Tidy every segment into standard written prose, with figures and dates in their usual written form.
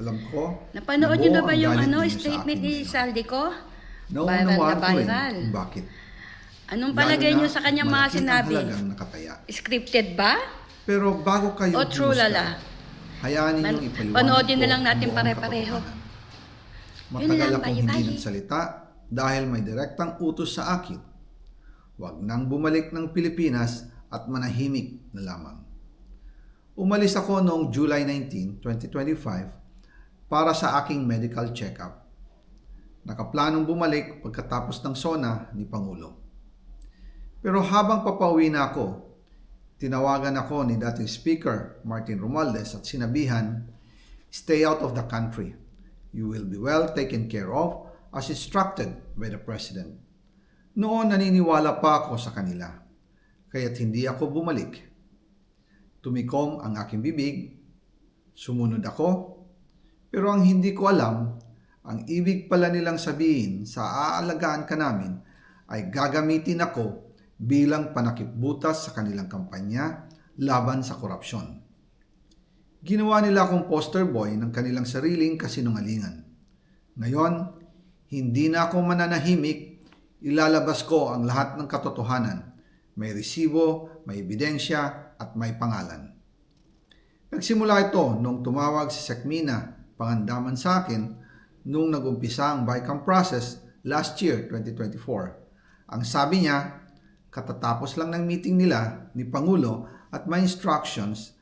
Alam ko, Napanood niyo na ba yung galit ninyo sa statement akin ni ngayon. Saldico? Naunawaan Viral na ko rin viral. kung bakit. Anong Lalo palagay na niyo sa kanyang mga malaki ang sinabi? halagang nakataya. Scripted ba? Pero bago kayo O true humusga, lala? hayaan ninyong ipaliwanag Panoodin na ko lang natin ang buong pare-pareho. katotohanan. Yun Matagal lang, akong hindi bye-bye. nagsalita dahil may direktang utos sa akin. Huwag nang bumalik ng Pilipinas at manahimik na lamang. Umalis ako noong July 19, 2025 para sa aking medical check-up. Nakaplanong bumalik pagkatapos ng SONA ni Pangulo. Pero habang papauwi na ako, tinawagan ako ni dating Speaker Martin Romualdez at sinabihan, "Stay out of the country. You will be well taken care of as instructed by the President." Noon naniniwala pa ako sa kanila, kaya't hindi ako bumalik. Tumikom ang aking bibig, sumunod ako, pero ang hindi ko alam, ang ibig pala nilang sabihin sa aalagaan ka namin ay gagamitin ako bilang panakipbutas sa kanilang kampanya laban sa korupsyon. Ginawa nila akong poster boy ng kanilang sariling kasinungalingan. Ngayon, hindi na ako mananahimik, ilalabas ko ang lahat ng katotohanan. May resibo, may ebidensya, at may pangalan. Nagsimula ito nung tumawag si Sekmina Pangandaman sa akin nung nag-umpisa ang BICAM process last year, 2024. Ang sabi niya, katatapos lang ng meeting nila ni Pangulo at may instructions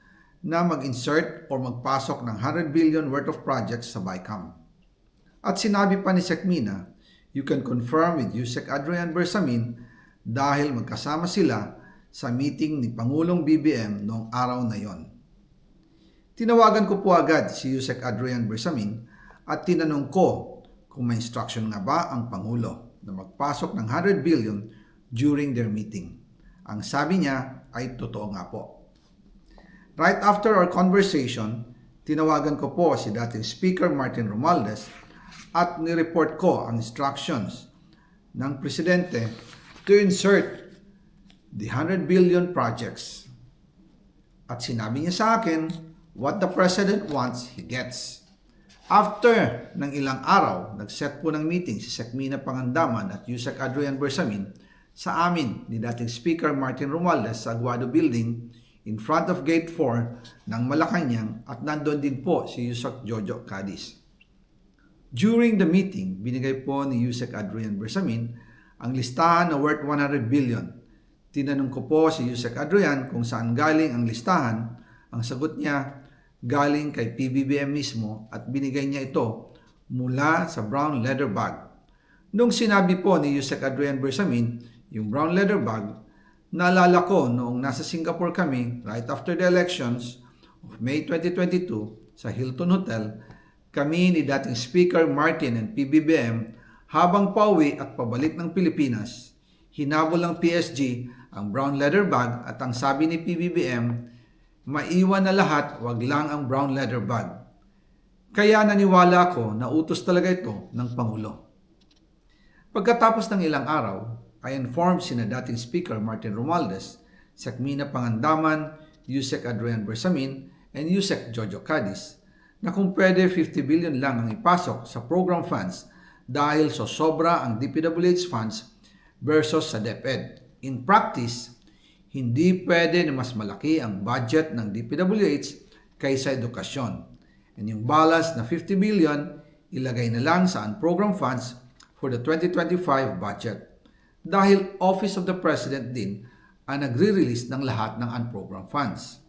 na mag-insert o magpasok ng 100 billion worth of projects sa BICAM. At sinabi pa ni Sekmina, you can confirm with Yusek Adrian Bersamin dahil magkasama sila sa meeting ni Pangulong BBM noong araw na yon. Tinawagan ko po agad si Yusek Adrian Bersamin at tinanong ko kung may instruction nga ba ang Pangulo na magpasok ng 100 billion during their meeting. Ang sabi niya ay totoo nga po. Right after our conversation, tinawagan ko po si dating Speaker Martin Romualdez at nireport ko ang instructions ng Presidente to insert the 100 billion projects. At sinabi niya sa akin, what the President wants, he gets. After ng ilang araw, nag-set po ng meeting si Sekmina Pangandaman at Yusek Adrian Bersamin sa amin ni dating Speaker Martin Romualdez sa Aguado Building in front of Gate 4 ng Malacanang at nandun din po si Yusek Jojo Cadiz. During the meeting, binigay po ni Yusek Adrian Bersamin ang listahan na worth 100 billion. Tinanong ko po si Yusek Adrian kung saan galing ang listahan. Ang sagot niya, galing kay PBBM mismo at binigay niya ito mula sa brown leather bag. Nung sinabi po ni Yusek Adrian Bersamin yung brown leather bag, naalala ko noong nasa Singapore kami right after the elections of May 2022 sa Hilton Hotel, kami ni dating Speaker Martin and PBBM habang pauwi at pabalik ng Pilipinas, hinabol ng PSG ang brown leather bag at ang sabi ni PBBM, maiwan na lahat, wag lang ang brown leather bag. Kaya naniwala ko na utos talaga ito ng Pangulo. Pagkatapos ng ilang araw, I informed sina dating Speaker Martin Romualdez, Sekmina Pangandaman, Yusek Adrian Bersamin, and Yusek Jojo Cadiz na kung pwede 50 billion lang ang ipasok sa program funds dahil so sobra ang DPWH funds versus sa DepEd. In practice, hindi pwede na mas malaki ang budget ng DPWH kaysa edukasyon. And yung balance na 50 billion, ilagay na lang sa unprogrammed funds for the 2025 budget. Dahil Office of the President din ang nagre-release ng lahat ng unprogrammed funds.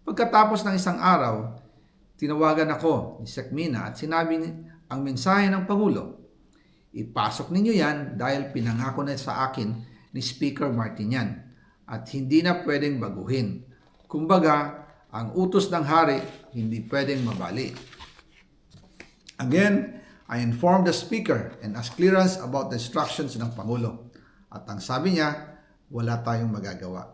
Pagkatapos ng isang araw, tinawagan ako ni Sekmina at sinabi ang mensahe ng Pangulo, ipasok ninyo yan dahil pinangako na sa akin ni Speaker Martin yan at hindi na pwedeng baguhin. Kumbaga, ang utos ng hari hindi pwedeng mabali. Again, I informed the Speaker and asked clearance about the instructions ng Pangulo. At ang sabi niya, wala tayong magagawa.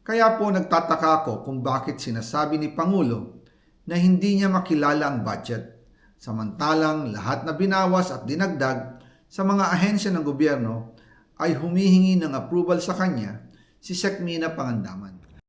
Kaya po nagtataka ako kung bakit sinasabi ni Pangulo na hindi niya makilala ang budget, samantalang lahat na binawas at dinagdag sa mga ahensya ng gobyerno ay humihingi ng approval sa kanya si Sekmina Pangandaman.